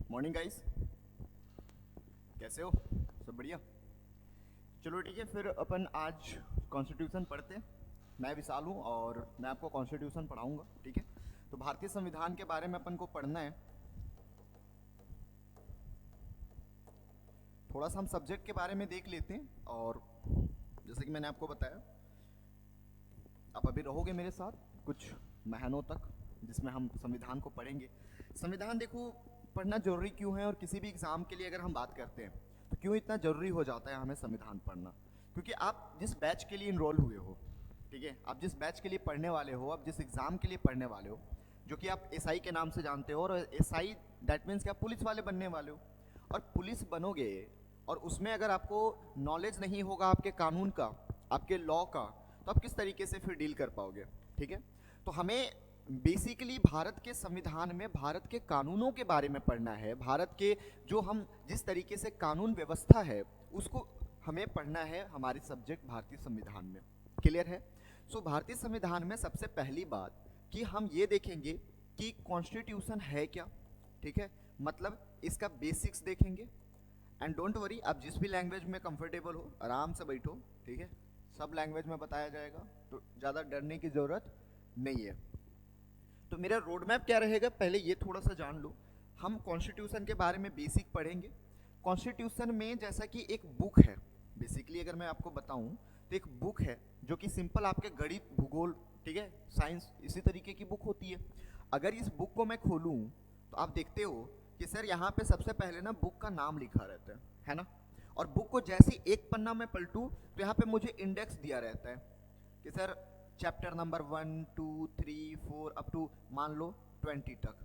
Morning guys, कैसे हो? सब बढ़िया। चलो ठीक है, फिर अपन आज कॉन्स्टिट्यूशन पढ़ते हैं। मैं विशाल हूँ और मैं आपको कॉन्स्टिट्यूशन पढ़ाऊंगा, ठीक है? तो भारतीय संविधान के बारे में अपन को पढ़ना है। थोड़ा सा हम सब्जेक्ट के बारे में देख लेते हैं, और जैसे कि मैंने आपको बताया, आप अभी रहोगे मेरे साथ कुछ महीनों तक, जिसमें हम संविधान को पढ़ेंगे। संविधान देखो, पढ़ना जरूरी क्यों है, और किसी भी एग्ज़ाम के लिए अगर हम बात करते हैं तो क्यों इतना ज़रूरी हो जाता है हमें संविधान पढ़ना? क्योंकि आप जिस बैच के लिए इनरोल हुए हो, ठीक है, आप जिस बैच के लिए पढ़ने वाले हो, आप जिस एग्ज़ाम के लिए पढ़ने वाले हो, जो कि आप एसआई के नाम से जानते हो, और एसआई दैट मीन्स कि आप पुलिस वाले बनने वाले हो। और पुलिस बनोगे और उसमें अगर आपको नॉलेज नहीं होगा आपके कानून का, आपके लॉ का, तो आप किस तरीके से फिर डील कर पाओगे? ठीक है, तो हमें बेसिकली भारत के संविधान में भारत के कानूनों के बारे में पढ़ना है। भारत के जो हम जिस तरीके से कानून व्यवस्था है उसको हमें पढ़ना है, हमारे सब्जेक्ट भारतीय संविधान में। क्लियर है? सो भारतीय संविधान में सबसे पहली बात कि हम ये देखेंगे कि कॉन्स्टिट्यूशन है क्या, ठीक है, मतलब इसका बेसिक्स देखेंगे। एंड डोंट वरी, आप जिस भी लैंग्वेज में कंफर्टेबल हो आराम से बैठो, ठीक है, सब लैंग्वेज में बताया जाएगा, तो ज़्यादा डरने की ज़रूरत नहीं है। तो मेरा रोड मैप क्या रहेगा, पहले ये थोड़ा सा जान लो। हम कॉन्स्टिट्यूशन के बारे में बेसिक पढ़ेंगे। कॉन्स्टिट्यूशन में जैसा कि एक बुक है, बेसिकली अगर मैं आपको बताऊं तो एक बुक है जो कि सिंपल आपके गणित, भूगोल, ठीक है, साइंस, इसी तरीके की बुक होती है। अगर इस बुक को मैं खोलूं तो आप देखते हो कि सर यहाँ पे सबसे पहले ना बुक का नाम लिखा रहता है ना? और बुक को जैसे एक पन्ना में पलटूं तो यहाँ पे मुझे इंडेक्स दिया रहता है कि sir chapter number 1 2 3 4 up to मान लो 20 तक,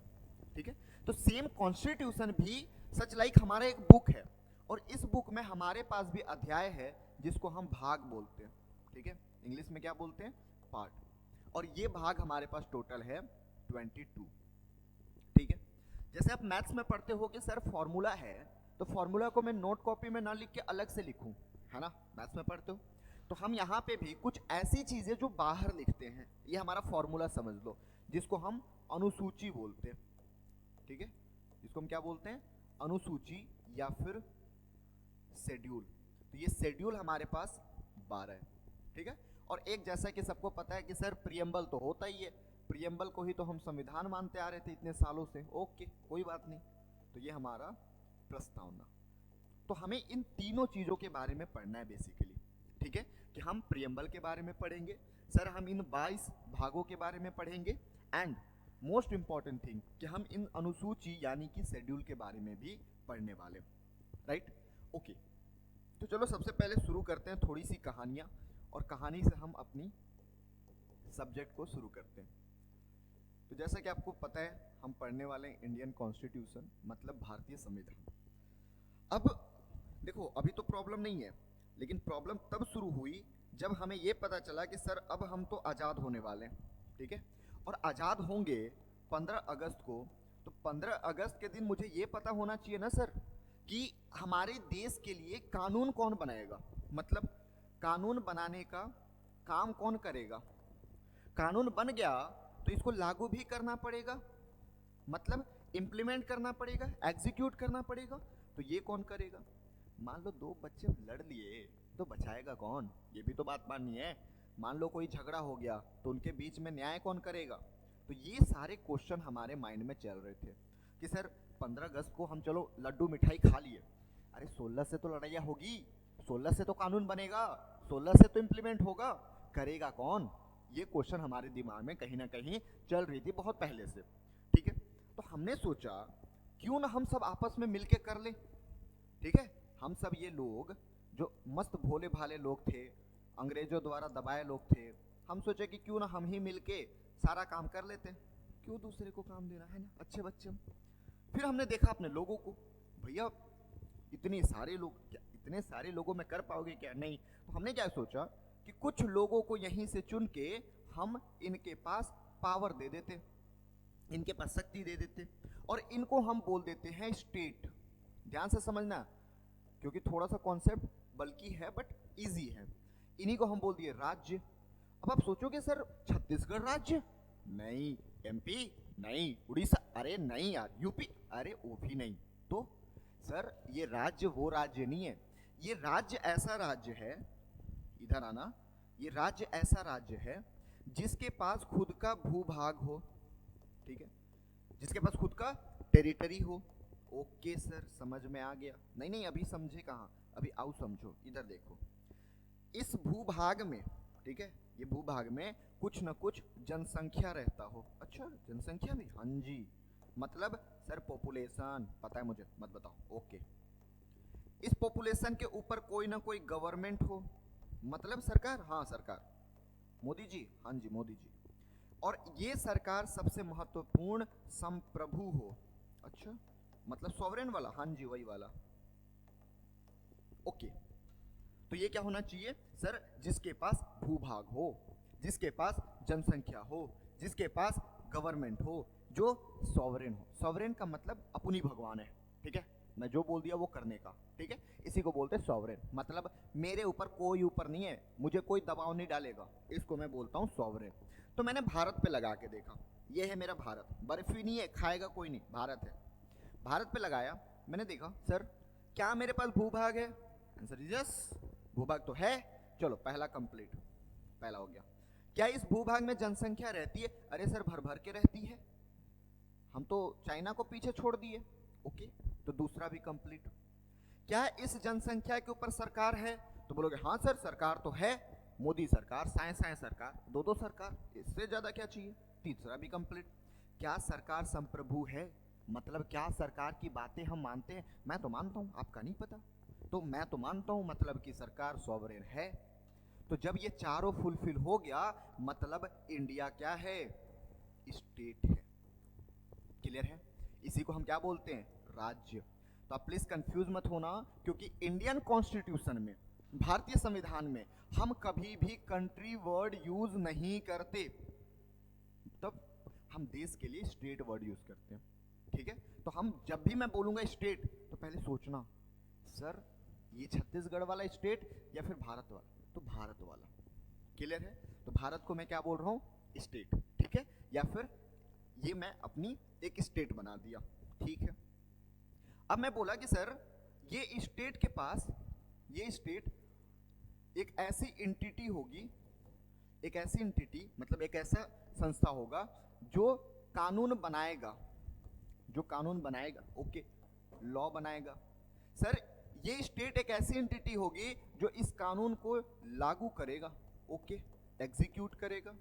ठीक है। तो सेम कॉन्स्टिट्यूशन भी सच लाइक हमारा एक बुक है, और इस बुक में हमारे पास भी अध्याय है जिसको हम भाग बोलते हैं, ठीक है, इंग्लिश में क्या बोलते हैं? पार्ट। और ये भाग हमारे पास टोटल है 22, ठीक है। जैसे आप मैथ्स में पढ़ते हो कि सर फॉर्मूला है, तो फॉर्मूला को मैं नोट कॉपी में ना लिख के अलग से लिखूं, है ना? मैथ्स में पढ़ते हो, तो हम यहाँ पे भी कुछ ऐसी चीजें जो बाहर लिखते हैं, ये हमारा फॉर्मूला समझ लो, जिसको हम अनुसूची बोलते हैं, ठीक है, जिसको हम क्या बोलते हैं? अनुसूची या फिर शेड्यूल। तो ये शेड्यूल हमारे पास 12 है, ठीक है। और एक, जैसा कि सबको पता है कि सर प्रियम्बल तो होता ही है, प्रियम्बल को ही तो हम संविधान मानते आ रहे थे इतने सालों से। ओके, कोई बात नहीं, तो ये हमारा प्रस्तावना। तो हमें इन तीनों चीज़ों के बारे में पढ़ना है बेसिकली, ठीक है, कि हम प्रियम्बल के बारे में पढ़ेंगे, सर हम इन 22 भागों के बारे में पढ़ेंगे, एंड मोस्ट इंपॉर्टेंट थिंग कि हम इन अनुसूची यानी कि शेड्यूल के बारे में भी पढ़ने वाले, राइट? ओके, तो चलो सबसे पहले शुरू करते हैं थोड़ी सी कहानियाँ, और कहानी से हम अपनी सब्जेक्ट को शुरू करते हैं। तो जैसा कि आपको पता है, हम पढ़ने वाले हैं इंडियन कॉन्स्टिट्यूशन, मतलब भारतीय संविधान। अब देखो, अभी तो प्रॉब्लम नहीं है, लेकिन प्रॉब्लम तब शुरू हुई जब हमें यह पता चला कि सर अब हम तो आज़ाद होने वाले हैं, ठीक है, और आज़ाद होंगे 15 अगस्त को। तो 15 अगस्त के दिन मुझे ये पता होना चाहिए ना सर कि हमारे देश के लिए कानून कौन बनाएगा, मतलब कानून बनाने का काम कौन करेगा। कानून बन गया तो इसको लागू भी करना पड़ेगा, मतलब इम्प्लीमेंट करना पड़ेगा, एग्जीक्यूट करना पड़ेगा। तो ये कौन करेगा? मान लो दो बच्चे लड़ लिए तो बचाएगा कौन? ये भी तो बात माननी है। मान लो कोई झगड़ा हो गया तो उनके बीच में न्याय कौन करेगा? तो ये सारे क्वेश्चन हमारे माइंड में चल रहे थे कि सर 15 अगस्त को हम चलो लड्डू मिठाई खा लिए, अरे 16 से तो लड़ाइयाँ होगी, 16 से तो कानून बनेगा, 16 से तो इम्प्लीमेंट होगा, करेगा कौन? ये क्वेश्चन हमारे दिमाग में कहीं ना कहीं चल रही थी बहुत पहले से, ठीक है। तो हमने सोचा क्यों ना हम सब आपस में मिलके कर ले, ठीक है। हम सब ये लोग जो मस्त भोले भाले लोग थे, अंग्रेजों द्वारा दबाए लोग थे, हम सोचे कि क्यों ना हम ही मिलके सारा काम कर लेते, क्यों दूसरे को काम देना, है ना, अच्छे बच्चे हम। फिर हमने देखा अपने लोगों को, भैया इतने सारे लोग, क्या इतने सारे लोगों में कर पाओगे क्या? नहीं। तो हमने क्या सोचा कि कुछ लोगों को यहीं से चुन के हम इनके पास पावर दे देते, इनके पास शक्ति दे देते, और इनको हम बोल देते हैं स्टेट। ध्यान से समझना, क्योंकि थोड़ा सा कॉन्सेप्ट बल्कि है बट इजी है। इन्हीं को हम बोल दिए राज्य। अब आप सोचोगे सर छत्तीसगढ़ राज्य नहीं, एमपी नहीं, उड़ीसा अरे नहीं यार, यूपी अरे वो भी नहीं, तो सर ये राज्य वो राज्य नहीं है, ये राज्य ऐसा राज्य है, इधर आना, ये राज्य ऐसा राज्य है जिसके पास खुद का भूभाग हो, ठीक है, जिसके पास खुद का टेरिटरी हो। ओके सर, समझ में आ गया? नहीं नहीं, अभी समझे कहाँ, अभी आओ समझो, इधर देखो। इस भूभाग में, ठीक है, ये भूभाग में कुछ न कुछ जनसंख्या रहता हो। अच्छा, जनसंख्या भी? हाँ जी, मतलब सर पॉपुलेशन, पता है मुझे, मत बताओ। ओके, इस पॉपुलेशन के ऊपर कोई ना कोई गवर्नमेंट हो, मतलब सरकार। हाँ सरकार, मोदी जी, हाँ जी मोदी जी। और ये सरकार सबसे महत्वपूर्ण संप्रभु हो। अच्छा, मतलब सॉवरेन वाला? हाँ जी, वही वाला। ओके, तो ये क्या होना चाहिए सर? जिसके पास भूभाग हो, जिसके पास जनसंख्या हो, जिसके पास गवर्नमेंट हो, जो सॉवरेन हो। सॉवरेन का मतलब अपनी भगवान है, ठीक है, मैं जो बोल दिया वो करने का, ठीक है, इसी को बोलते हैं सॉवरेन। मतलब मेरे ऊपर कोई ऊपर नहीं है, मुझे कोई दबाव नहीं डालेगा, इसको मैं बोलता हूँ सॉवरेन। तो मैंने भारत पे लगा के देखा, ये है मेरा भारत, बर्फी नहीं है, खाएगा कोई नहीं, भारत है। भारत पे लगाया, मैंने देखा सर क्या मेरे पास भूभाग है? आंसर इज यस, भूभाग तो है। चलो पहला कंप्लीट, पहला हो गया। क्या इस भूभाग में जनसंख्या रहती है? अरे सर भर भर के रहती है, हम तो चाइना को पीछे छोड़ दिए। ओके, तो दूसरा भी कंप्लीट। क्या इस जनसंख्या के ऊपर सरकार है? तो बोलोगे हाँ सर सरकार तो है, मोदी सरकार, साए साए सरकार, दो दो सरकार, इससे ज्यादा क्या चाहिए? तीसरा भी कंप्लीट। क्या सरकार संप्रभु है? मतलब क्या सरकार की बातें हम मानते हैं? मैं तो मानता हूं, आपका नहीं पता, तो मैं तो मानता हूं मतलब कि सरकार सॉवरेन है। तो जब ये चारों फुलफिल हो गया, मतलब इंडिया क्या है? स्टेट है। क्लियर है? इसी को हम क्या बोलते हैं? राज्य। तो आप प्लीज कंफ्यूज मत होना, क्योंकि इंडियन कॉन्स्टिट्यूशन में, भारतीय संविधान में हम कभी भी कंट्री वर्ड यूज नहीं करते, तब हम देश के लिए स्टेट वर्ड यूज करते हैं, ठीक है। तो हम जब भी मैं बोलूंगा स्टेट, तो पहले सोचना सर ये छत्तीसगढ़ वाला स्टेट या फिर भारत वाला? तो भारत वाला। क्लियर है? तो भारत को मैं क्या बोल रहा हूँ? स्टेट, ठीक है, या फिर ये मैं अपनी एक स्टेट बना दिया, ठीक है। अब मैं बोला कि सर ये स्टेट के पास, ये स्टेट एक ऐसी एंटिटी होगी, एक ऐसी एंटिटी मतलब एक ऐसा संस्था होगा जो कानून बनाएगा, जो कानून बनाएगा, ओके, लॉ बनाएगा। सर ये स्टेट एक ऐसी एंटिटी होगी जो इस कानून को लागू करेगा, ओके, एग्जीक्यूट करेगा।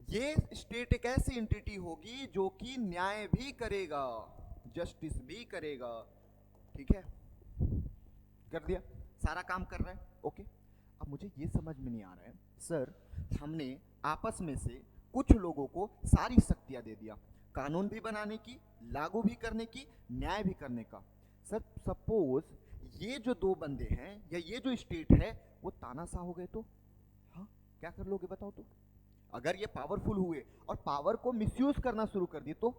ये स्टेट एक ऐसी एंटिटी होगी जो कि न्याय भी करेगा, जस्टिस भी करेगा, ठीक है, कर दिया, सारा काम कर रहा है, ओके। अब मुझे ये समझ में नहीं आ रहा है सर, हमने आपस में से कुछ लोगों को सारी शक्तियां दे दिया, कानून भी बनाने की, लागू भी करने की, न्याय भी करने का। सर सपोज ये जो दो बंदे हैं या ये जो स्टेट है वो तानाशाह हो गए तो? हाँ, क्या कर लोगे बताओ? तो अगर ये पावरफुल हुए और पावर को मिसयूज करना शुरू कर दिए तो?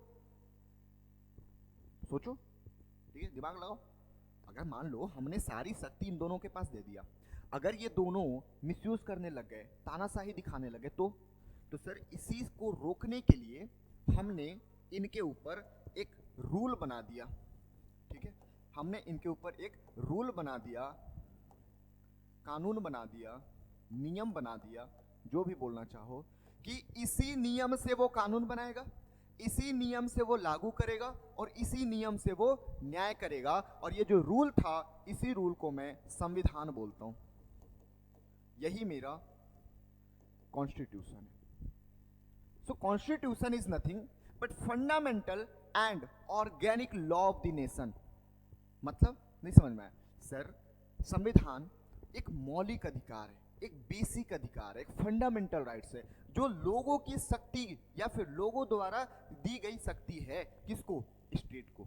सोचो, ठीक है, दिमाग लगाओ। अगर मान लो हमने सारी शक्ति इन दोनों के पास दे दिया, अगर ये दोनों मिसयूज करने लग गए, तानाशाही दिखाने लगे तो सर इसी को रोकने के लिए हमने इनके ऊपर एक रूल बना दिया, ठीक है, हमने इनके ऊपर एक रूल बना दिया, कानून बना दिया, नियम बना दिया, जो भी बोलना चाहो, कि इसी नियम से वो कानून बनाएगा, इसी नियम से वो लागू करेगा और इसी नियम से वो न्याय करेगा। और ये जो रूल था, इसी रूल को मैं संविधान बोलता हूं। यही मेरा कॉन्स्टिट्यूशन है। So constitution is nothing but fundamental and organic law of the nation. मतलब नहीं समझ में आया सर? संविधान एक मौलिक अधिकार है, एक बेसिक अधिकार है, एक फंडामेंटल राइट्स है, जो लोगों की शक्ति या फिर लोगों द्वारा दी गई शक्ति है। किसको? स्टेट को।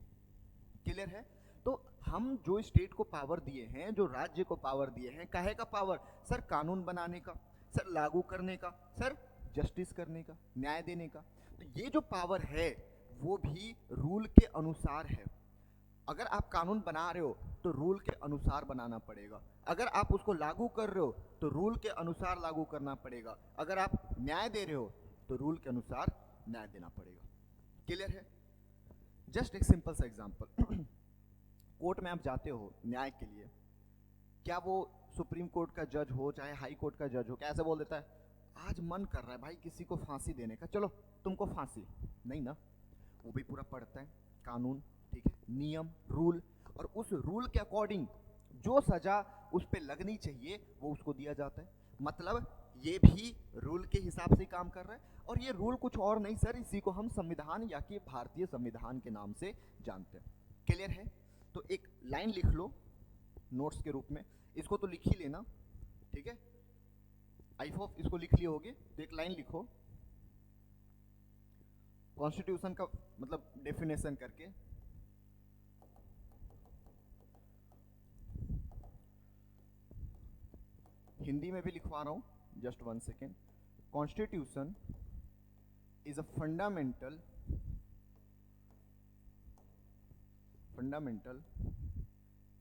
क्लियर है? तो हम जो स्टेट को पावर दिए हैं, जो राज्य को पावर दिए हैं, काहे का पावर? सर कानून बनाने का, सर लागू करने का, सर जस्टिस करने का, न्याय देने का। तो ये जो पावर है वो भी रूल के अनुसार है। अगर आप कानून बना रहे हो तो रूल के अनुसार बनाना पड़ेगा, अगर आप उसको लागू कर रहे हो तो रूल के अनुसार लागू करना पड़ेगा, अगर आप न्याय दे रहे हो तो रूल के अनुसार न्याय देना पड़ेगा। क्लियर है? जस्ट एक सिंपल सा एग्जांपल, कोर्ट में आप जाते हो न्याय के लिए, क्या वो सुप्रीम कोर्ट का जज हो चाहे हाई कोर्ट का जज हो, क्या ऐसे बोल देता है आज मन कर रहा है भाई किसी को फांसी देने का, चलो तुमको फांसी? नहीं ना, वो भी पूरा पढ़ता है कानून, ठीक है, नियम, रूल, और उस रूल के अकॉर्डिंग जो सजा उस पर लगनी चाहिए वो उसको दिया जाता है। मतलब ये भी रूल के हिसाब से काम कर रहा है, और ये रूल कुछ और नहीं सर, इसी को हम संविधान या कि भारतीय संविधान के नाम से जानते हैं। क्लियर है? तो एक लाइन लिख लो नोट्स के रूप में, इसको तो लिख ही लेना, ठीक है, आई होप इसको लिख लिए होगे। तो एक लाइन लिखो कॉन्स्टिट्यूशन का मतलब डेफिनेशन करके, हिंदी में भी लिखवा रहा हूं, just 1 second. Constitution is a fundamental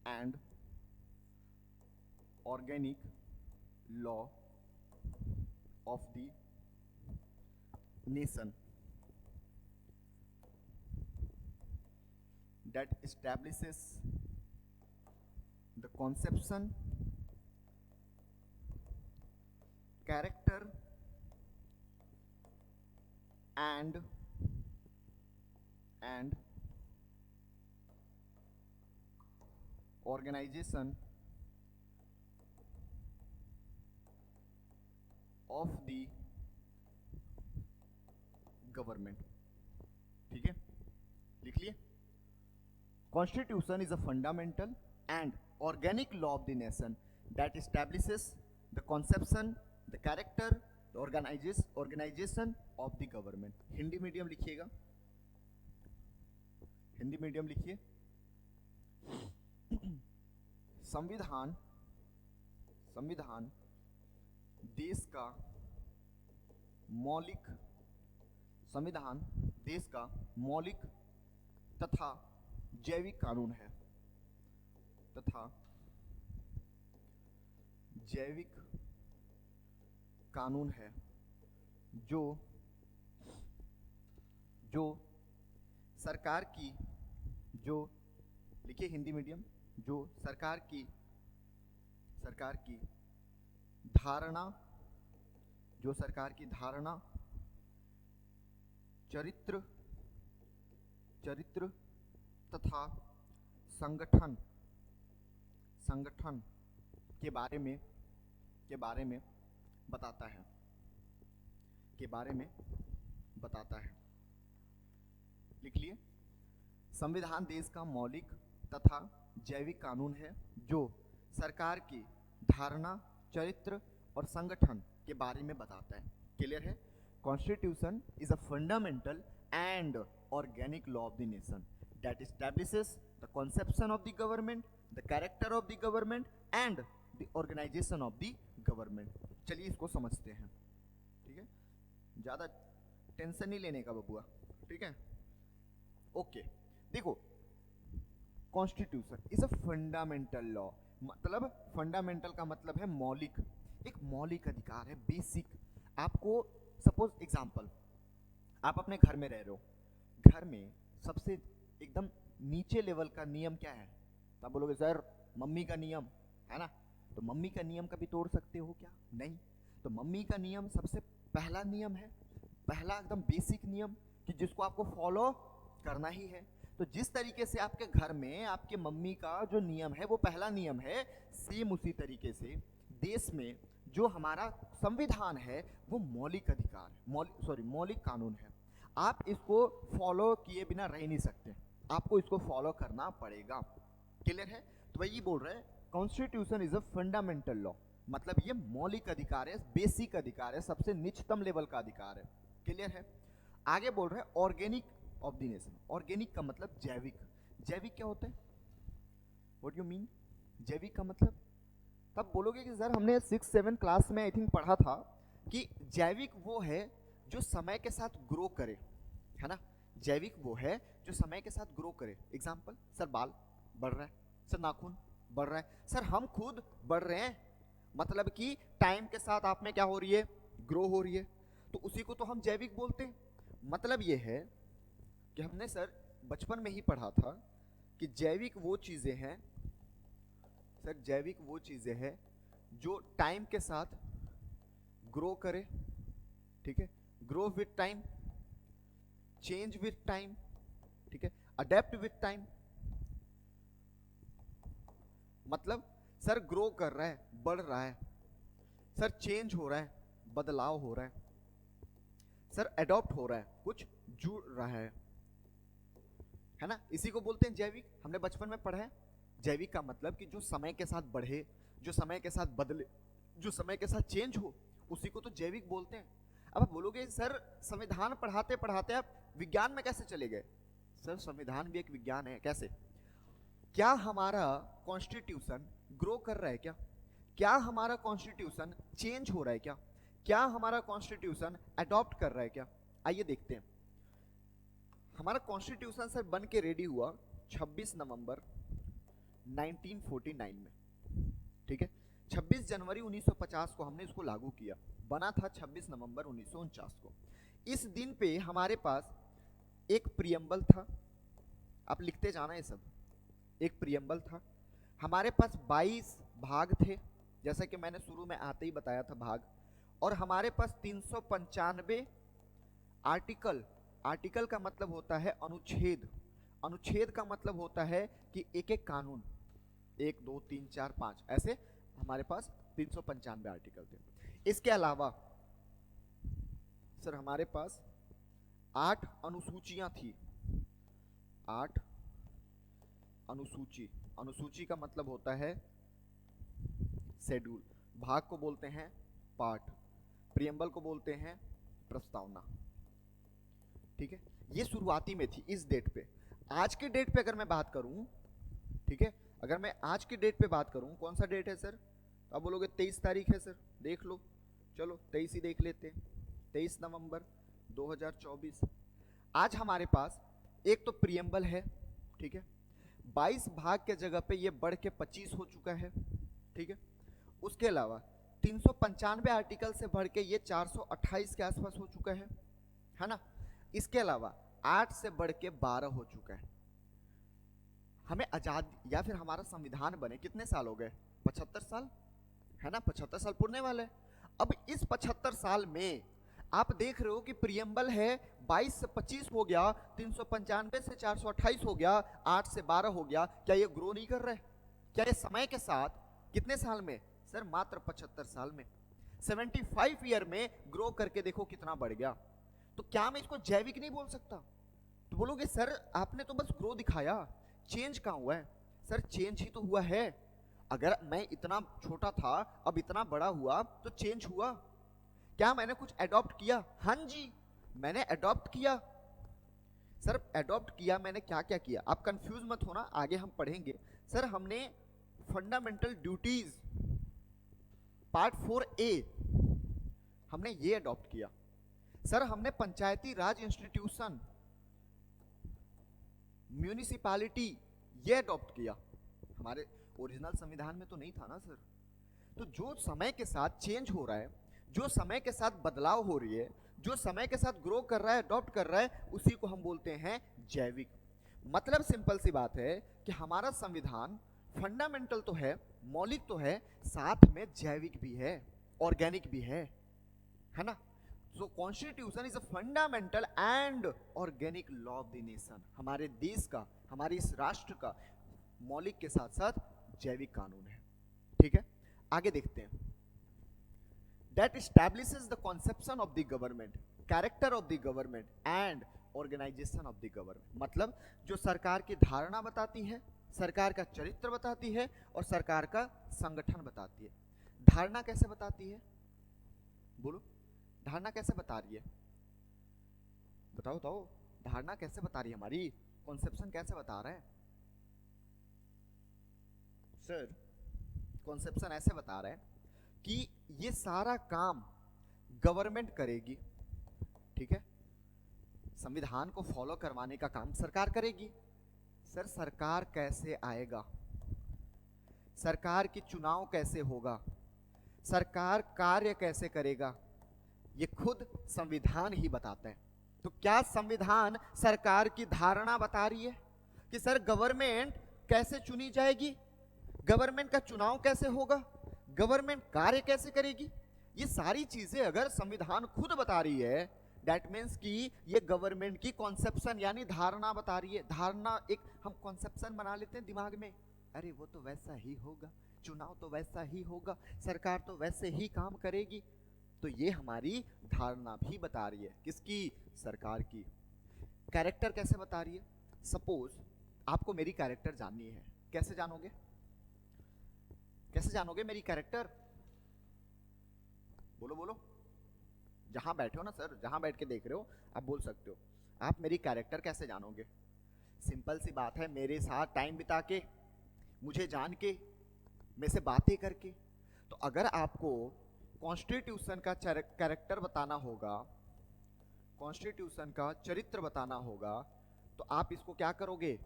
and organic law of the nation that establishes the conception, character and organization of the government. ठीक है, लिख लिए। Constitution is a fundamental and organic law of the nation that establishes the conception, the character, the organisation of the government. Hindi medium लिखिएगा, Hindi medium लिखिए। संविधान देश का मौलिक, संविधान देश का मौलिक तथा जैविक कानून है, तथा जैविक कानून है जो सरकार की, जो लिखिए हिंदी मीडियम, जो सरकार की धारणा, जो सरकार की धारणा, चरित्र तथा संगठन के बारे में बताता है, लिख लिए। संविधान देश का मौलिक तथा जैविक कानून है जो सरकार की धारणा, चरित्र और संगठन के बारे में बताता है। क्लियर है? Constitution is a fundamental and organic law of the nation that establishes the conception of the government, the character of the government and the organisation of the government. चलिए इसको समझते हैं, ठीक है, ज्यादा टेंशन नहीं लेने का बबुआ, ठीक है, ओके। देखो, constitution is a fundamental law, मतलब फंडामेंटल का मतलब है मौलिक, एक मौलिक अधिकार है, बेसिक। आपको सपोज एग्जांपल, आप अपने घर में रह रहे हो, घर में सबसे एकदम नीचे लेवल का नियम क्या है? तो आप बोलोगे सर मम्मी का नियम है ना, तो मम्मी का नियम कभी तोड़ सकते हो क्या? नहीं। तो मम्मी का नियम सबसे पहला नियम है, पहला एकदम बेसिक नियम कि जिसको आपको फॉलो करना ही है। तो जिस तरीके से आपके घर में आपके मम्मी का जो नियम है वो पहला नियम है, सेम उसी तरीके से देश में जो हमारा संविधान है वो मौलिक अधिकार, मौलिक कानून है। आप इसको फॉलो किए बिना रह नहीं सकते, आपको इसको फॉलो करना पड़ेगा। क्लियर है? तो वही बोल रहे हैं, constitution is a fundamental law, मतलब ये मौलिक अधिकार है, बेसिक अधिकार है, सबसे निचतम लेवल का अधिकार है। क्लियर है? आगे बोल रहे हैं organic of the nation. Organic का मतलब जैविक। जैविक क्या होता है? What you mean? जैविक का मतलब तब बोलोगे कि सर हमने 6-7 क्लास में आई थिंक पढ़ा था कि जैविक वो है जो समय के साथ ग्रो करे, है ना। जैविक वो है जो समय के साथ ग्रो करे। एग्जाम्पल, सर बाल बढ़ रहा है, सर नाखून बढ़ रहा है, सर हम खुद बढ़ रहे हैं, मतलब कि टाइम के साथ आप में क्या हो रही है? ग्रो हो रही है। तो उसी को तो हम जैविक बोलते हैं। मतलब ये है कि हमने सर बचपन में ही पढ़ा था कि जैविक वो चीजें हैं, सर जैविक वो चीजें हैं जो टाइम के साथ ग्रो करे, ठीक है, grow with time, change with time, ठीक है, अडेप्ट विथ टाइम। मतलब सर ग्रो कर रहा है, बढ़ रहा है, सर चेंज हो रहा है, बदलाव हो रहा है, सर एडॉप्ट हो रहा है, कुछ जुड़ रहा है ना, इसी को बोलते हैं जैविक। हमने बचपन में पढ़ा है जैविक का मतलब कि जो समय के साथ बढ़े, जो समय के साथ बदले, जो समय के साथ चेंज हो, उसी को तो जैविक बोलते हैं। अब आप बोलोगे सर संविधान पढ़ाते पढ़ाते आप विज्ञान में कैसे चले गए? सर संविधान भी एक विज्ञान है। कैसे? क्या हमारा कॉन्स्टिट्यूशन ग्रो कर रहा है क्या? क्या हमारा कॉन्स्टिट्यूशन चेंज हो रहा है क्या? क्या हमारा कॉन्स्टिट्यूशन अडॉप्ट कर रहा है क्या? आइए देखते हैं। हमारा कॉन्स्टिट्यूशन सर बन के रेडी हुआ 26 नवंबर 1949 में, ठीक है। 26 जनवरी 1950 को हमने इसको लागू किया, बना था 26 नवंबर 1949 को। इस दिन पे हमारे पास एक प्रियम्बल था, आप लिखते जाना ये सब। एक प्रियम्बल था, हमारे पास 22 भाग थे, जैसा कि मैंने शुरू में आते ही बताया था भाग, और हमारे पास 395 आर्टिकल। आर्टिकल का मतलब होता है अनुच्छेद, अनुच्छेद का मतलब होता है कि एक एक कानून, 1 2 3 4 5 ऐसे हमारे पास 395 आर्टिकल थे। इसके अलावा सर हमारे पास 8 अनुसूचियां थी, 8 अनुसूची। अनुसूची का मतलब होता है शेड्यूल, भाग को बोलते हैं पार्ट, प्रियम्बल को बोलते हैं प्रस्तावना, ठीक है। ये शुरुआती में थी इस डेट पे। आज के डेट पे अगर मैं बात करूं, ठीक है, अगर मैं आज के डेट पे बात करूं, कौन सा डेट है सर? अब बोलोगे 23 तारीख है सर, देख लो, चलो 23 ही देख लेते हैं, 23 नवंबर 2024। आज हमारे पास एक तो प्रियम्बल है, ठीक है, 22 भाग के जगह पे ये बढ़ के 25 हो चुका है, ठीक है। उसके अलावा 395 आर्टिकल से बढ़ के ये 428 के आसपास हो चुका है ना। इसके अलावा 8 से बढ़ के 12 हो चुका है। हमें आजादी या फिर हमारा संविधान बने कितने साल हो गए? 75 साल, है ना, 75 साल पूरने वाले। अब इस 75 साल में आप देख रहे हो कि प्रियम्बल है 22 से 25 हो गया, 395 से 428 हो गया, 8 से 12 हो गया। क्या ये ग्रो नहीं कर रहा है? क्या ये समय के साथ कितने साल में? सर मात्र 75 साल में, 75 ईयर में ग्रो करके देखो कितना बढ़ गया। तो क्या मैं इसको जैविक नहीं बोल सकता? तो बोलोगे सर आपने तो बस ग्रो दिखाया, चेंज कहाँ हुआ है? सर चेंज ही तो हुआ है। अगर मैं इतना छोटा था अब इतना बड़ा हुआ तो चेंज हुआ। क्या मैंने कुछ अडॉप्ट किया? हाँ जी, मैंने अडॉप्ट किया। सर अडॉप्ट किया मैंने, क्या क्या किया? आप कंफ्यूज मत होना, आगे हम पढ़ेंगे। सर हमने फंडामेंटल ड्यूटीज पार्ट 4A हमने ये अडॉप्ट किया। सर हमने पंचायती राज इंस्टीट्यूशन, म्यूनिसिपैलिटी ये अडॉप्ट किया। हमारे ओरिजिनल संविधान में तो नहीं था ना सर। तो जो समय के साथ चेंज हो रहा है, जो समय के साथ बदलाव हो रही है, जो समय के साथ ग्रो कर रहा है, अडॉप्ट कर रहा है, उसी को हम बोलते हैं जैविक। मतलब सिंपल सी बात है कि हमारा संविधान फंडामेंटल तो है, मौलिक तो है, साथ में जैविक भी है, ऑर्गेनिक भी है ना। So constitution is a fundamental and organic law of the nation. हमारे देश का, हमारे इस राष्ट्र का मौलिक के साथ साथ जैविक कानून है, ठीक है। आगे देखते हैं। That establishes the conception of the government, character of the government and organization of the government। मतलब जो सरकार की धारणा बताती है, सरकार का चरित्र बताती है और सरकार का संगठन बताती है। धारणा कैसे बताती है? बोलो, धारणा कैसे बता रही है? बताओ बताओ, धारणा कैसे बता रही है? हमारी कॉन्सेप्शन कैसे बता रहा है? सर कॉन्सेप्शन ऐसे बता रहा है कि ये सारा काम गवर्नमेंट करेगी, ठीक है, संविधान को फॉलो करवाने का काम सरकार करेगी। सर सरकार कैसे आएगा? सरकार की चुनाव कैसे होगा? सरकार कार्य कैसे करेगा? ये खुद संविधान ही बताता है। तो क्या संविधान सरकार की धारणा बता रही है कि सर गवर्नमेंट कैसे चुनी जाएगी, गवर्नमेंट का चुनाव कैसे होगा, गवर्नमेंट कार्य कैसे करेगी? ये सारी चीजें अगर संविधान खुद बता रही है, दैट मीन्स कि ये गवर्नमेंट की कॉन्सेप्शन यानी धारणा बता रही है। धारणा एक हम कॉन्सेप्शन बना लेते हैं दिमाग में, अरे वो तो वैसा ही होगा, चुनाव तो वैसा ही होगा, सरकार तो वैसे ही काम करेगी। तो ये हमारी धारणा भी बता रही है, किसकी? सरकार की। कैरेक्टर कैसे बता रही है? सपोज आपको मेरी कैरेक्टर जाननी है, कैसे जानोगे? कैसे जानोगे मेरी कैरेक्टर? बोलो बोलो, जहां बैठे हो ना सर, जहां बैठ के देख रहे हो आप बोल सकते हो। आप मेरी कैरेक्टर कैसे जानोगे? सिंपल सी बात है, मेरे साथ टाइम बिता के, मुझे जान के, मेरे से बातें करके। तो अगर आपको कॉन्स्टिट्यूशन का कैरेक्टर बताना होगा, कॉन्स्टिट्यूशन का चरित्र बताना होगा, तो आप इसको क्या करोगे?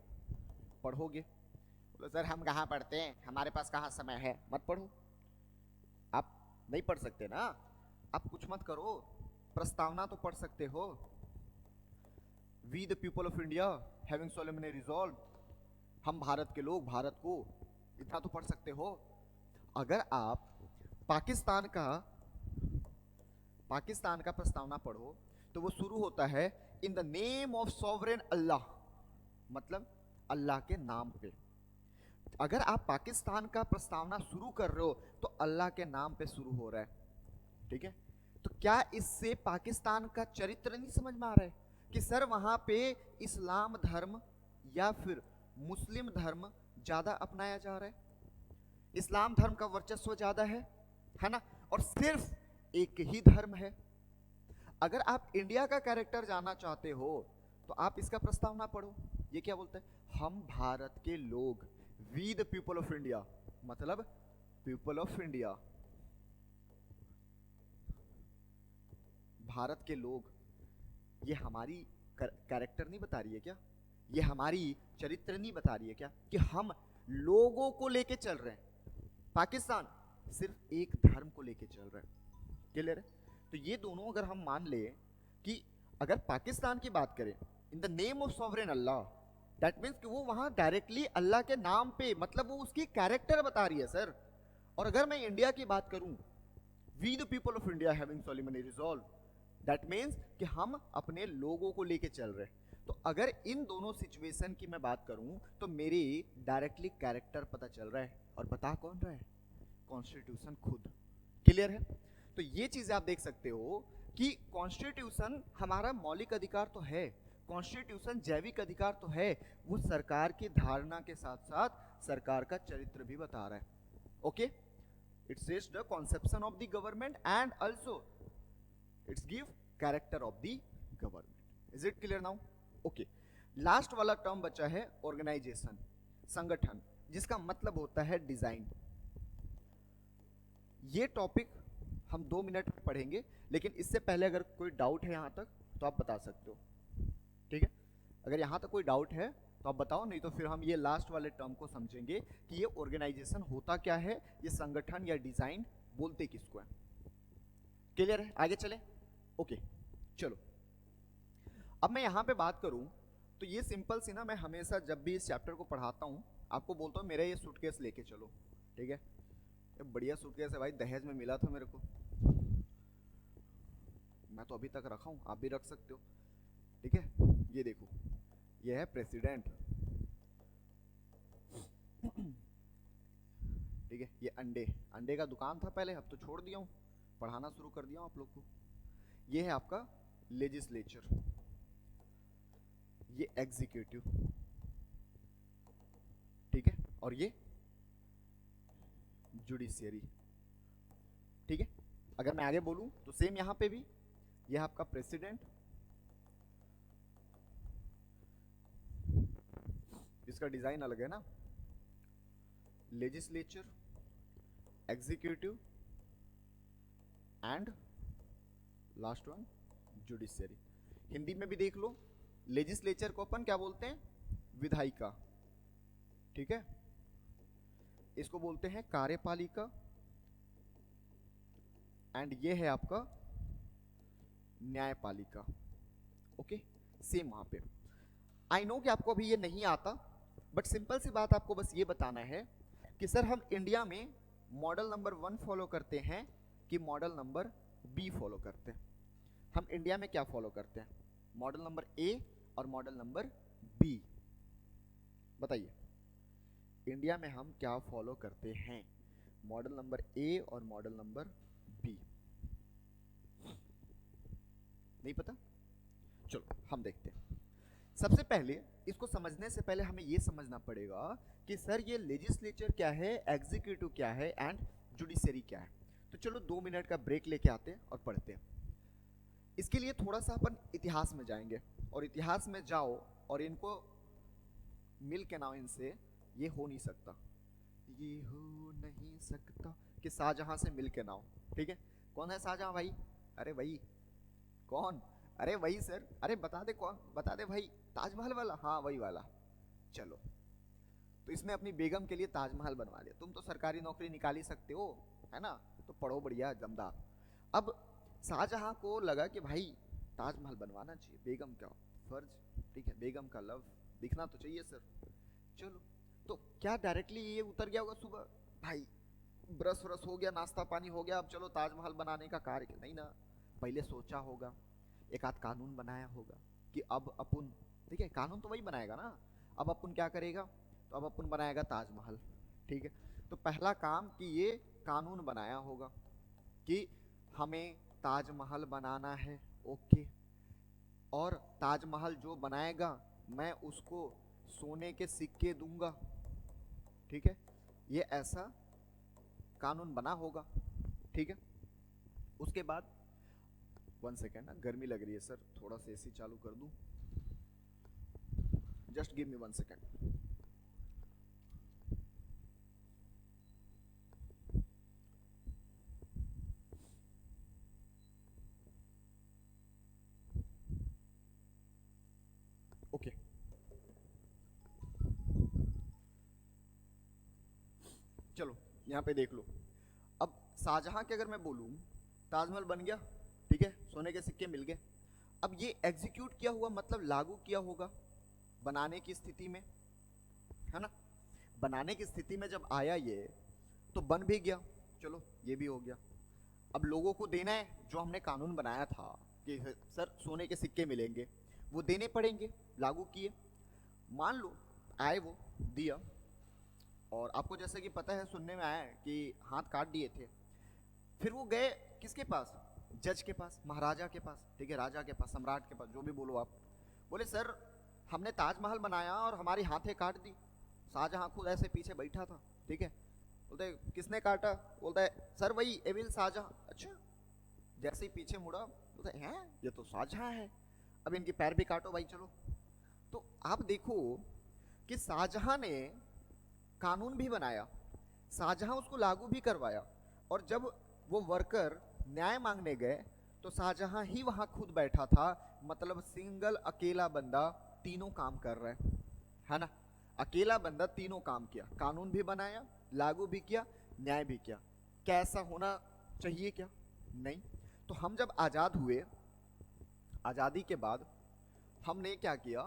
पढ़ोगे। तो सर हम कहाँ पढ़ते हैं, हमारे पास कहाँ समय है? मत पढ़ो, आप नहीं पढ़ सकते ना, आप कुछ मत करो, प्रस्तावना तो पढ़ सकते हो। We the people of India having solemnly resolve, हम भारत के लोग भारत को, इतना तो पढ़ सकते हो। अगर आप पाकिस्तान का प्रस्तावना पढ़ो तो वो शुरू होता है in the name of sovereign Allah, मतलब अल्लाह के नाम पे। अगर आप पाकिस्तान का प्रस्तावना शुरू कर रहे हो तो अल्लाह के नाम पे शुरू हो रहा है, ठीक है? तो क्या इससे पाकिस्तान का चरित्र नहीं समझ में आ रहा है कि सर वहां पे इस्लाम धर्म या फिर मुस्लिम धर्म ज्यादा अपनाया जा रहा है, इस्लाम धर्म का वर्चस्व ज्यादा है ना, और सिर्फ एक ही धर्म है। अगर आप इंडिया का कैरेक्टर जानना चाहते हो तो आप इसका प्रस्तावना पढ़ो। ये क्या बोलता है? हम भारत के लोग, we the people of India, मतलब पीपल ऑफ इंडिया, भारत के लोग। ये हमारी कैरेक्टर नहीं बता रही है क्या? ये हमारी चरित्र नहीं बता रही है क्या कि हम लोगों को लेके चल रहे हैं? पाकिस्तान सिर्फ एक धर्म को लेके चल रहा है, क्लियर है? तो ये दोनों अगर हम मान ले कि अगर पाकिस्तान की बात करें इन the name of sovereign Allah, that means कि वो वहां डायरेक्टली अल्लाह के नाम पे, मतलब वो उसकी कैरेक्टर बता रही है सर। और अगर मैं इंडिया की बात करूं, we the people of India having solemnly resolve, that means कि हम अपने लोगों को लेके चल रहे हैं। तो अगर इन दोनों सिचुएशन की मैं बात करूं तो मेरी डायरेक्टली कैरेक्टर पता चल रहा है, और बता कौन रहा है? कॉन्स्टिट्यूशन खुद, क्लियर है? तो ये चीजें आप देख सकते हो कि कॉन्स्टिट्यूशन हमारा मौलिक अधिकार तो है, कॉन्स्टिट्यूशन जैविक अधिकार तो है, वो सरकार की धारणा के साथ साथ सरकार का चरित्र भी बता रहा है। Okay, it says the conception of the government and also it's give character of the government. Is it clear now? Okay, last वाला टर्म बचा है ऑर्गेनाइजेशन, संगठन, जिसका मतलब होता है डिजाइन। ये टॉपिक हम 2 मिनट में पढ़ेंगे, लेकिन इससे पहले अगर कोई डाउट है यहां तक तो आप बता सकते हो, ठीक है? अगर यहां तक कोई डाउट है तो आप बताओ, नहीं तो फिर हम ये लास्ट वाले टर्म को समझेंगे कि ये ऑर्गेनाइजेशन होता क्या है, ये संगठन या डिजाइन बोलते किसको है। क्लियर है? आगे चले? ओके, चलो। अब मैं यहां पे बात करूं तो ये सिंपल सी ना, मैं हमेशा जब भी इस चैप्टर को पढ़ाता हूं आपको बोलता हूं मेरा ये सूटकेस लेके चलो, ठीक है? ये बढ़िया सूटकेस है भाई, दहेज में मिला था मेरे को, मैं तो अभी तक रखा हूं, आप भी रख सकते हो, ठीक है? ये देखो, ये है प्रेसिडेंट, ठीक है? ये अंडे का दुकान था पहले, अब तो छोड़ दिया हूं, पढ़ाना शुरू कर दिया हूं आप लोग को। ये है आपका लेजिस्लेचर, ये एग्जीक्यूटिव, ठीक है? और ये जुडिशियरी, ठीक है? अगर मैं आगे बोलूं तो सेम यहां पे भी ये आपका प्रेसिडेंट, इसका डिजाइन अलग है ना, legislature, executive and last one judiciary. Hindi में भी देख लो, लेजिस्लेचर को अपन क्या बोलते हैं? विधायिका, ठीक है? इसको बोलते हैं कार्यपालिका, एंड ये है आपका न्यायपालिका। ओके, सेम वहां पे। आई नो कि आपको अभी ये नहीं आता, बट सिंपल सी बात आपको बस ये बताना है कि सर हम इंडिया में मॉडल नंबर 1 फॉलो करते हैं कि मॉडल नंबर बी फॉलो करते हैं। हम इंडिया में क्या फॉलो करते हैं, मॉडल नंबर ए और मॉडल नंबर बी? बताइए, इंडिया में हम क्या फॉलो करते हैं, मॉडल नंबर ए और मॉडल नंबर बी? नहीं पता? चलो हम देखते हैं। सबसे पहले इसको समझने से पहले हमें यह समझना पड़ेगा कि सर ये लेजिस्लेचर क्या है, एग्जीक्यूटिव क्या है एंड जुडिशरी क्या है। तो चलो 2 मिनट का ब्रेक लेके आते हैं और पढ़ते हैं। इसके लिए थोड़ा सा अपन इतिहास में जाएंगे, और इतिहास में जाओ और इनको मिल के ना, इनसे ये हो नहीं सकता, ये हो नहीं सकता कि शाहजहां से मिल के ना हो। ठीक है, कौन है शाहजहां भाई? अरे वही। कौन? अरे वही सर। अरे बता दे कौन, बता दे भाई। ताजमहल वाला? हाँ वही वाला। चलो, तो इसमें अपनी बेगम के लिए ताजमहल बनवा लिया। तुम तो सरकारी नौकरी निकाल ही सकते हो, है ना? तो पढ़ो बढ़िया दमदार। अब शाहजहां को लगा कि भाई ताजमहल बनवाना चाहिए, बेगम का फर्ज, ठीक है, बेगम का लव दिखना तो चाहिए सर। चलो, तो क्या डायरेक्टली ये उतर गया होगा सुबह, भाई ब्रश व्रश हो गया, नाश्ता पानी हो गया, अब चलो ताजमहल बनाने का कार्य? नहीं ना, पहले सोचा होगा, एक आध कानून बनाया होगा कि अब अपन, ठीक है, कानून तो वही बनाएगा ना, अब अपन क्या करेगा, तो अब अपन बनाएगा ताजमहल। ठीक है, तो पहला काम कि ये कानून बनाया होगा कि हमें ताजमहल बनाना है, ओके, और ताजमहल जो बनाएगा मैं उसको सोने के सिक्के दूंगा। ठीक है, ये ऐसा कानून बना होगा। ठीक है, उसके बाद 1 सेकेंड ना, गर्मी लग रही है सर, थोड़ा सा एसी चालू कर दूं, just give me 1 second. Okay, चलो यहाँ पे देख लो। अब शाहजहां के अगर मैं बोलूं, ताजमहल बन गया, ठीक है, सोने के सिक्के मिल गए। अब ये एग्जीक्यूट किया हुआ मतलब लागू किया होगा बनाने की स्थिति में, है ना? बनाने की स्थिति में जब आया ये, तो बन भी गया, चलो ये भी हो गया। अब लोगों को देना है, जो हमने कानून बनाया था कि सर सोने के सिक्के मिलेंगे, वो देने पड़ेंगे, लागू किए। मान लो आए वो, दिया, और आपको जैसे कि पता है, सुनने में आया है कि हाथ काट दिए थे। फिर वो गए किसके पास? जज के पास, महाराजा के पास, ठीक है, राजा के पास, सम्राट के पास, जो भी बोलो आप। बोले सर हमने ताजमहल बनाया और हमारी हाथें काट दी। शाहजहां खुद ऐसे पीछे बैठा था, ठीक है। बोलते किसने काटा? बोलता है सर वही एविल शाहजहां। अच्छा, जैसे ही पीछे मुड़ा, बोलता है ये तो शाहजहां है, अब इनकी पैर भी काटो भाई, चलो। तो आप देखो कि शाहजहां ने कानून भी बनाया, शाहजहां उसको लागू भी करवाया, और जब वो वर्कर न्याय मांगने गए तो शाहजहां ही वहां खुद बैठा था। मतलब सिंगल अकेला बंदा तीनों काम कर रहा है ना? अकेला बंदा तीनों काम किया, कानून भी बनाया, लागू भी किया, न्याय भी किया। क्या ऐसा होना चाहिए क्या? नहीं। तो हम जब आज़ाद हुए, आज़ादी के बाद हमने क्या किया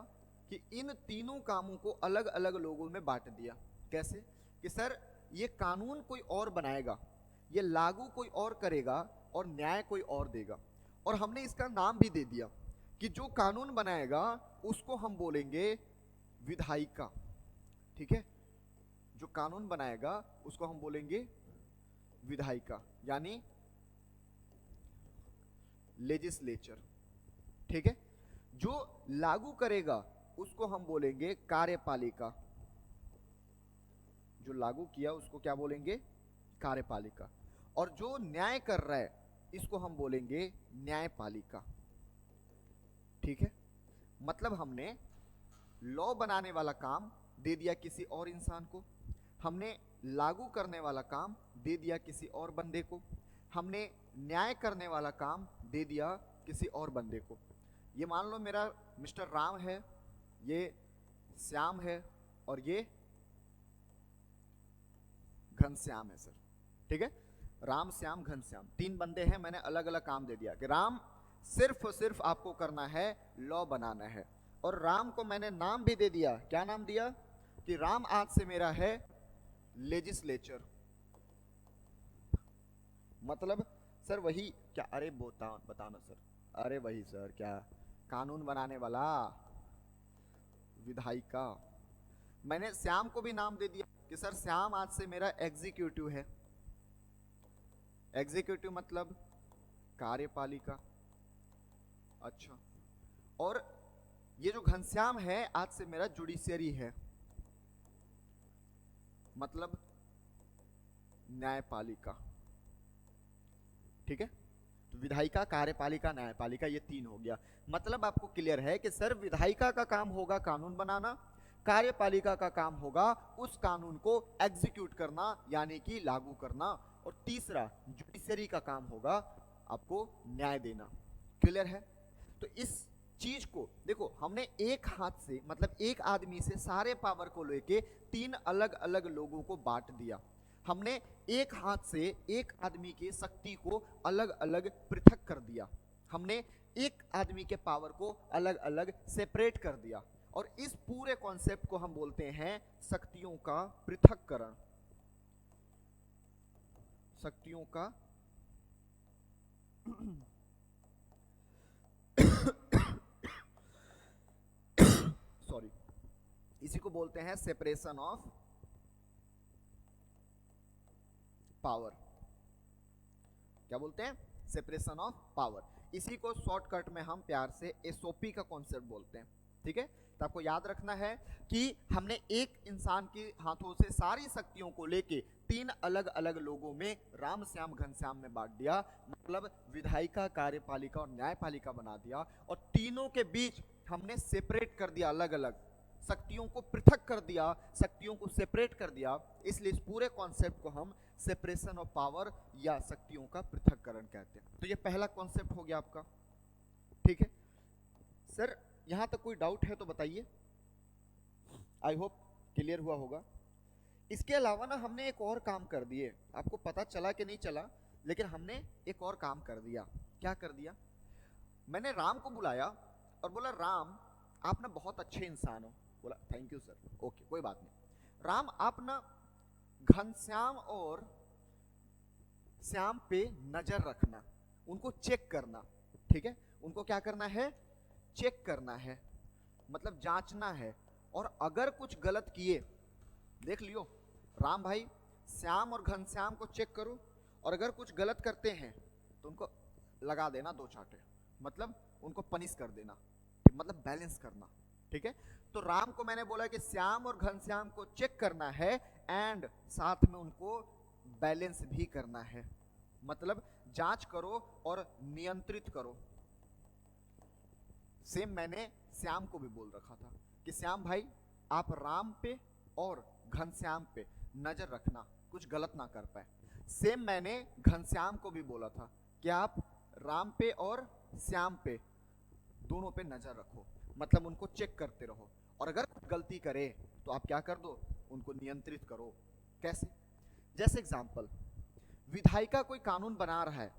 कि इन तीनों कामों को अलग अलग लोगों में बांट दिया। कैसे? कि सर ये कानून कोई और बनाएगा, ये लागू कोई और करेगा, और न्याय कोई और देगा। और हमने इसका नाम भी दे दिया कि जो कानून बनाएगा उसको हम बोलेंगे विधायिका। ठीक है, जो कानून बनाएगा उसको हम बोलेंगे विधायिका, यानी लेजिस्लेचर। ठीक है, जो लागू करेगा उसको हम बोलेंगे कार्यपालिका। जो लागू किया उसको क्या बोलेंगे? कार्यपालिका। और जो न्याय कर रहा है इसको हम बोलेंगे न्यायपालिका। ठीक है, मतलब हमने लॉ बनाने वाला काम दे दिया किसी और इंसान को, हमने लागू करने वाला काम दे दिया किसी और बंदे को, हमने न्याय करने वाला काम दे दिया किसी और बंदे को। ये मान लो मेरा मिस्टर राम है, ये श्याम है, और ये घनश्याम है सर। ठीक है, राम श्याम घनश्याम 3 बंदे हैं, मैंने अलग अलग काम दे दिया कि राम सिर्फ और सिर्फ आपको करना है लॉ बनाना है। और राम को मैंने नाम भी दे दिया, क्या नाम दिया कि राम आज से मेरा है लेजिस्लेचर। मतलब सर वही क्या, अरे बताना सर, अरे वही सर क्या, कानून बनाने वाला विधायिका। मैंने श्याम को भी नाम दे दिया कि सर श्याम आज से मेरा एग्जीक्यूटिव है। एग्जीक्यूटिव मतलब कार्यपालिका। अच्छा, और ये जो घनश्याम है आज से मेरा जुडिशियरी है, मतलब न्यायपालिका। ठीक है, तो विधायिका, कार्यपालिका, न्यायपालिका, ये तीन हो गया। मतलब आपको क्लियर है कि सर विधायिका का काम होगा कानून बनाना, कार्यपालिका का काम होगा उस कानून को एग्जीक्यूट करना यानी कि लागू करना, और तीसरा जुडिशरी का काम होगा आपको न्याय देना। क्लियर है? तो इस चीज को देखो, हमने एक हाथ से मतलब एक आदमी से सारे पावर को लेके तीन अलग अलग लोगों को बांट दिया। हमने एक हाथ से एक आदमी की शक्ति को अलग अलग पृथक कर दिया। हमने एक आदमी के पावर को अलग अलग सेपरेट कर दिया, और इस पूरे कॉन्सेप्ट को हम बोलते हैं शक्तियों का पृथक्करण। शक्तियों का सॉरी, इसी को बोलते हैं सेपरेशन ऑफ पावर। क्या बोलते हैं? Separation of power. इसी को शॉर्टकट में हम प्यार से एसओपी का कॉन्सेप्ट बोलते हैं। ठीक है, तो आपको याद रखना है कि हमने एक इंसान के हाथों से सारी शक्तियों को लेके तीन अलग अलग लोगों में राम श्याम घनश्याम में बांट दिया, मतलब विधायिका, कार्यपालिका और न्यायपालिका बना दिया, और तीनों के बीच हमने सेपरेट कर दिया, अलग अलग शक्तियों को पृथक कर दिया, शक्तियों को सेपरेट कर दिया। इसलिए इस पूरे कॉन्सेप्ट को हम सेपरेशन ऑफ पावर या शक्तियों का पृथक्करण कहते हैं। तो ये पहला कॉन्सेप्ट हो गया आपका। ठीक है सर, यहां तक कोई डाउट है तो बताइए, आई होप क्लियर हुआ होगा। इसके अलावा ना हमने एक और काम कर दिए, आपको पता चला कि नहीं चला, लेकिन हमने एक और काम कर दिया। क्या कर दिया? मैंने राम को बुलाया और बोला राम आप ना बहुत अच्छे इंसान हो। बोला थैंक यू सर, ओके कोई बात नहीं। राम आप ना घनश्याम और श्याम पे नजर रखना, उनको चेक करना। ठीक है, उनको क्या करना है? चेक करना है, मतलब जांचना है, और अगर कुछ गलत किए, देख लियो राम भाई, श्याम और घनश्याम को चेक करो, और अगर कुछ गलत करते हैं तो उनको लगा देना दो चांटे, मतलब उनको पनिश कर देना, मतलब बैलेंस करना। ठीक है, तो राम को मैंने बोला कि श्याम और घनश्याम को चेक करना है एंड साथ में उनको बैलेंस भी करना है, मतलब जांच करो और नियंत्रित करो। सेम मैंने श्याम को भी बोल रखा था कि श्याम भाई आप राम पे और घनश्याम पे नजर रखना, कुछ गलत ना कर पाए। सेम मैंने घनश्याम को भी बोला था कि आप राम पे और श्याम पे दोनों पे नजर रखो, मतलब उनको चेक करते रहो, और अगर गलती करे तो आप क्या कर दो, उनको नियंत्रित करो। कैसे? जैसे एग्जांपल, विधायिका कोई कानून बना रहा है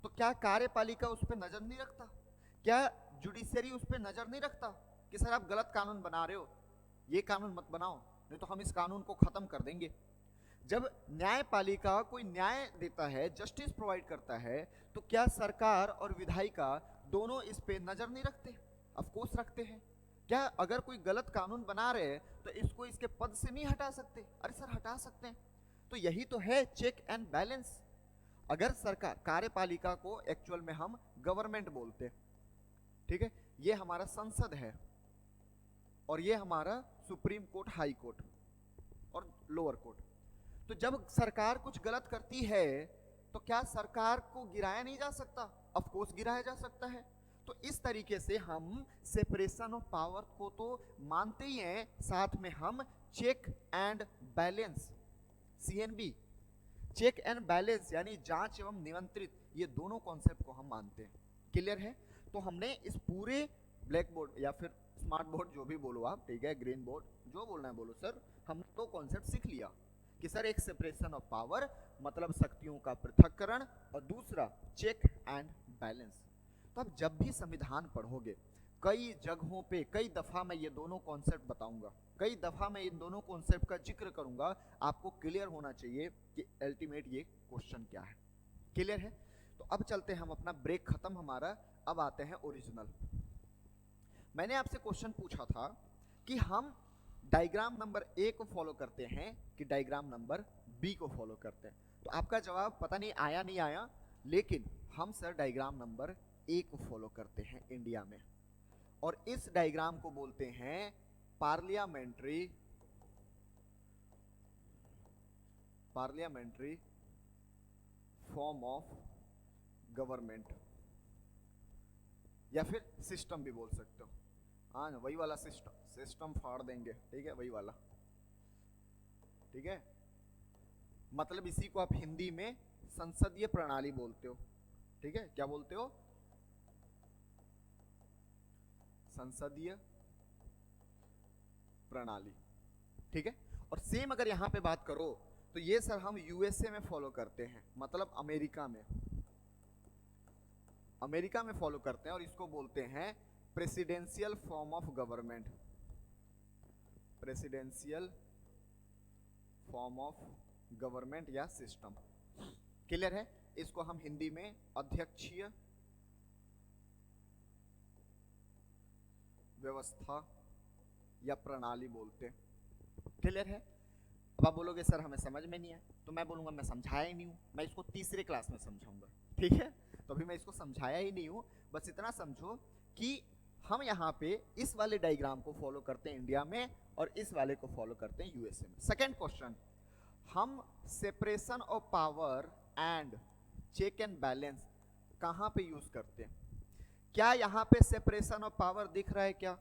तो क्या कार्यपालिका उस पर नजर नहीं रखता? क्या जुडिशरी उस पर नजर नहीं रखता कि सर आप गलत कानून बना रहे हो, ये कानून मत बनाओ, नहीं तो हम इस कानून को खत्म कर देंगे। जब न्यायपालिका कोई न्याय देता है, जस्टिस प्रोवाइड करता है, तो क्या सरकार और विधायिका दोनों इस पे नजर नहीं रखते? ऑफ कोर्स रखते हैं। क्या अगर कोई गलत कानून बना रहे हैं तो इसको इसके पद से नहीं हटा सकते? अरे सर हटा सकते हैं। तो यही तो है चेक एंड बैलेंस। अगर सरकार, कार्यपालिका को एक्चुअल में हम गवर्नमेंट बोलते हैं, ठीक है, ये हमारा संसद है, और ये हमारा सुप्रीम कोर्ट, हाई कोर्ट और लोअर कोर्ट। तो जब सरकार कुछ गलत करती है तो क्या सरकार को गिराया नहीं जा सकता? ऑफ कोर्स गिराया जा सकता है। तो इस तरीके से हम सेपरेशन ऑफ पावर को तो मानते ही हैं, साथ में हम check and balance, CNB, check and balance यानी जांच एवं नियंत्रित, ये दोनों कॉन्सेप्ट को हम मानते हैं। क्लियर है? तो हमने इस पूरे ब्लैक बोर्ड या फिर स्मार्ट बोर्ड, जो भी बोलो आप, ठीक है, ग्रीन बोर्ड, जो बोलना है बोलो सर, हमने तो कॉन्सेप्ट सीख लिया कि सर एक सेपरेशन ऑफ पावर मतलब शक्तियों का पृथक्करण, और दूसरा चेक एंड बैलेंस। तो आप जब भी संविधान पढ़ोगे, कई जगहों पे कई दफ़ा मैं ये दोनों कॉन्सेप्ट बताऊंगा, कई दफ़ा मैं इन दोनों कॉन्सेप्ट का जिक्र करूंगा। आपको क्लियर होना चाहिए कि अल्टीमेट ये क्वेश्चन क्या है। क्लियर है? तो अब चलते हैं हम, अपना ब्रेक खत्म हमारा, अब आते हैं ओरिजिनल। मैंने आपसे क्वेश्चन पूछा था कि हम डायग्राम नंबर ए को फॉलो करते हैं कि डायग्राम नंबर बी को फॉलो करते हैं। तो आपका जवाब पता नहीं आया नहीं आया, लेकिन हम सर डायग्राम नंबर ए को फॉलो करते हैं इंडिया में, और इस डायग्राम को बोलते हैं पार्लियामेंट्री फॉर्म ऑफ गवर्नमेंट, या फिर सिस्टम भी बोल सकते हो। हाँ, वही वाला सिस्टम फाड़ देंगे, ठीक है, वही वाला, ठीक है। मतलब इसी को आप हिंदी में संसदीय प्रणाली बोलते हो, ठीक है। क्या बोलते हो? संसदीय प्रणाली, ठीक है। और सेम अगर यहां पे बात करो तो ये सर हम यूएसए में फॉलो करते हैं, मतलब अमेरिका में फॉलो करते हैं, और इसको बोलते हैं presidential form of government, presidential form of government या सिस्टम। क्लियर है? इसको हम हिंदी में अध्यक्षीय व्यवस्था या प्रणाली बोलते हैं। क्लियर है? अब आप बोलोगे सर हमें समझ में नहीं है, तो मैं बोलूंगा मैं समझाया ही नहीं हूं, मैं इसको तीसरे क्लास में समझाऊंगा, ठीक है। तो अभी मैं इसको समझाया ही नहीं हूं, बस इतना समझो कि हम यहाँ पे इस वाले डायग्राम को फॉलो करते हैं इंडिया में, और इस वाले को फॉलो करते हैं यूएसए में। सेकेंड क्वेश्चन, हम separation of power and check and balance कहाँ पे यूज करते हैं? क्या यहाँ पे सेपरेशन ऑफ पावर दिख रहा है क्या?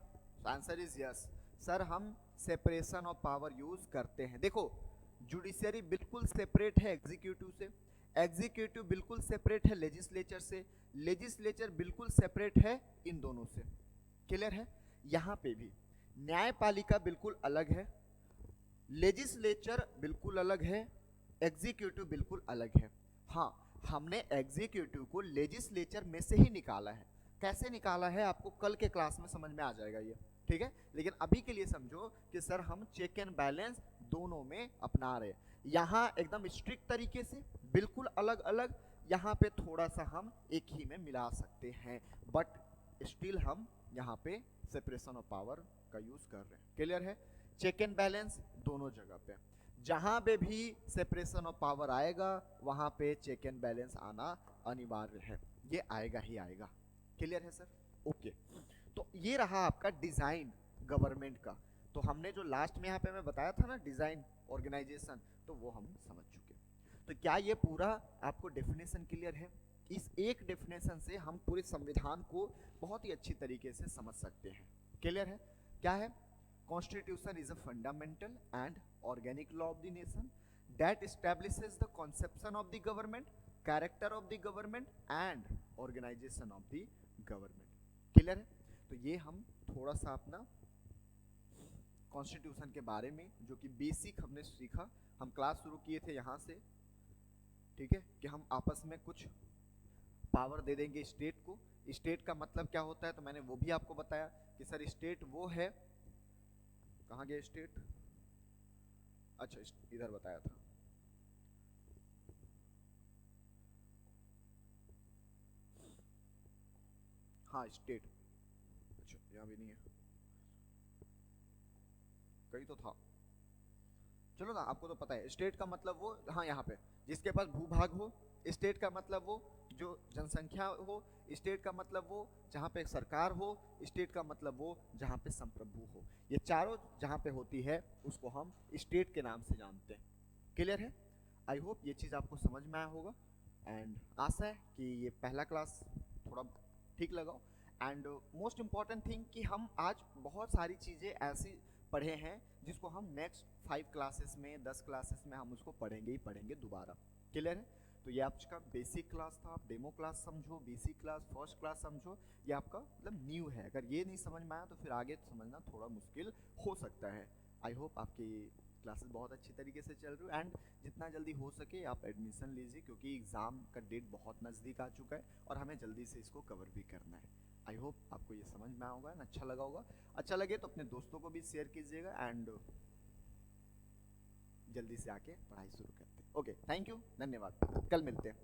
आंसर इज यस सर, हम सेपरेशन ऑफ पावर यूज करते हैं। देखो, जुडिशरी बिल्कुल सेपरेट है एग्जीक्यूटिव से, एग्जीक्यूटिव बिल्कुल सेपरेट है लेजिस्लेचर से, लेजिस्लेचर बिल्कुल सेपरेट है इन दोनों से। क्लियर है? यहाँ पे भी न्यायपालिका बिल्कुल अलग है, लेजिस्लेचर बिल्कुल अलग है, एग्जीक्यूटिव बिल्कुल अलग है। हाँ, हमने एग्जीक्यूटिव को लेजिस्लेचर में से ही निकाला है। कैसे निकाला है आपको कल के क्लास में समझ में आ जाएगा ये, ठीक है। लेकिन अभी के लिए समझो कि सर हम चेक एंड बैलेंस दोनों में अपना रहे। यहाँ एकदम स्ट्रिक्ट तरीके से बिल्कुल अलग अलग, यहाँ पे थोड़ा सा हम एक ही में मिला सकते हैं, बट स्टिल हम यहाँ पे सेपरेशन ऑफ पावर का यूज कर रहे हैं। क्लियर है? चेक एंड बैलेंस दोनों जगह पे, जहां पे भी सेपरेशन ऑफ पावर आएगा वहां पे चेक एंड बैलेंस आना अनिवार्य है, ये आएगा ही आएगा। क्लियर है सर? ओके। तो ये रहा आपका डिजाइन गवर्नमेंट का। तो हमने जो लास्ट में यहाँ पे मैं बताया था ना डिजाइन ऑर्गेनाइजेशन, तो वो हम समझ चुके। तो क्या ये पूरा आपको डेफिनेशन क्लियर है? इस एक डेफिनेशन से हम पूरे संविधान को बहुत ही अच्छी तरीके से समझ सकते हैं। क्लियर है? क्या है? Constitution is a fundamental and organic law of the nation that establishes the conception of the government, character of the government and organization of the government. Clear है? तो ये हम थोड़ा सा अपना कॉन्स्टिट्यूशन के बारे में जो कि बेसिक हमने सीखा, हम क्लास शुरू किए थे यहाँ से, ठीक है, कि हम आपस में कुछ पावर दे देंगे स्टेट को। स्टेट का मतलब क्या होता है तो मैंने वो भी आपको बताया कि सर स्टेट वो है, कहाँ गया स्टेट? अच्छा, इधर बताया था। हाँ स्टेट, अच्छा यहाँ भी नहीं है, कहीं तो था, चलो ना, आपको तो पता है स्टेट का मतलब वो, हाँ यहाँ पे जिसके पास भूभाग हो, स्टेट का मतलब वो जो जनसंख्या हो, स्टेट का मतलब वो जहाँ पे सरकार हो, स्टेट का मतलब वो जहाँ पे संप्रभु हो। ये चारों जहाँ पे होती है उसको हम स्टेट के नाम से जानते हैं। क्लियर है? आई होप ये चीज़ आपको समझ में आया होगा, एंड आशा है कि ये पहला क्लास थोड़ा ठीक लगाओ। एंड मोस्ट इम्पॉर्टेंट थिंग कि हम आज बहुत सारी चीज़ें ऐसी पढ़े हैं जिसको हम नेक्स्ट 5 क्लासेस में 10 क्लासेस में हम उसको पढ़ेंगे ही पढ़ेंगे दोबारा। क्लियर है? तो ये आपका बेसिक क्लास था, आप डेमो क्लास समझो, बेसिक क्लास, फर्स्ट क्लास समझो, ये आपका मतलब न्यू है। अगर ये नहीं समझ में आया तो फिर आगे समझना थोड़ा मुश्किल हो सकता है। आई होप आपकी क्लासेस बहुत अच्छी तरीके से चल रही है एंड जितना जल्दी हो सके आप एडमिशन लीजिए, क्योंकि एग्ज़ाम का डेट बहुत नज़दीक आ चुका है और हमें जल्दी से इसको कवर भी करना है। आई होप आपको ये समझ में आया होगा एंड अच्छा लगा होगा। अच्छा लगे तो अपने दोस्तों को भी शेयर कीजिएगा एंड जल्दी से आके पढ़ाई शुरू करते हैं। ओके, थैंक यू, धन्यवाद, कल मिलते हैं।